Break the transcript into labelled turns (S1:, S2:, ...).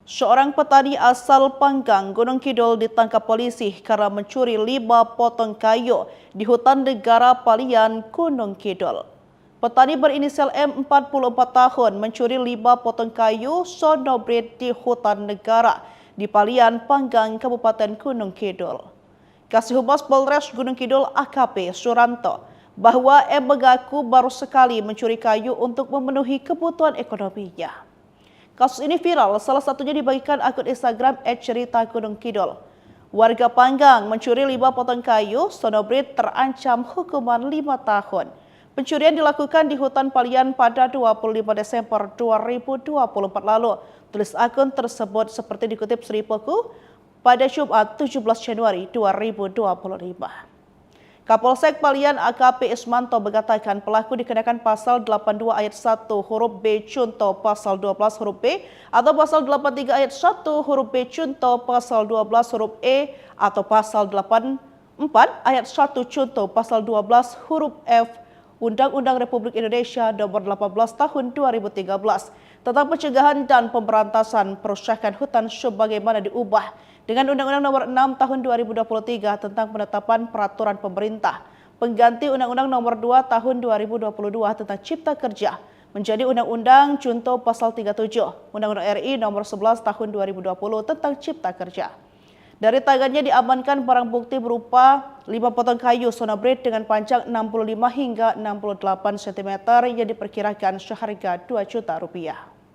S1: Seorang petani asal Panggang, Gunung Kidul ditangkap polisi karena mencuri 5 potong kayu di hutan negara Palian, Gunung Kidul. Petani berinisial M 44 tahun mencuri 5 potong kayu sonobrit di hutan negara di Palian, Panggang, Kabupaten Gunung Kidul. Kasih Humas Polres Gunung Kidul AKP Suranto bahwa M mengaku baru sekali mencuri kayu untuk memenuhi kebutuhan ekonominya. Kasus ini viral, salah satunya dibagikan akun Instagram @cerita_gunung_kidul. Warga Panggang mencuri 5 potong kayu, sonobrit terancam hukuman 5 tahun. Pencurian dilakukan di hutan Palian pada 25 Desember 2024 lalu. Tulis akun tersebut seperti dikutip Sri Poku pada Jumat 17 Januari 2025. Kapolsek Palian AKP Ismanto mengatakan pelaku dikenakan pasal 82 ayat 1 huruf B Cunto pasal 12 huruf B atau pasal 83 ayat 1 huruf B Cunto pasal 12 huruf E atau pasal 84 ayat 1 Cunto pasal 12 huruf F Undang-Undang Republik Indonesia Nomor 18 Tahun 2013 tentang pencegahan dan pemberantasan perusakan hutan sebagaimana diubah dengan Undang-Undang Nomor 6 Tahun 2023 tentang penetapan peraturan pemerintah pengganti Undang-Undang Nomor 2 Tahun 2022 tentang Cipta Kerja menjadi Undang-Undang Contoh Pasal 37 Undang-Undang RI Nomor 11 Tahun 2020 tentang Cipta Kerja. Dari tangannya diamankan barang bukti berupa 5 potong kayu sonobrit dengan panjang 65 hingga 68 cm yang diperkirakan seharga 2 juta rupiah.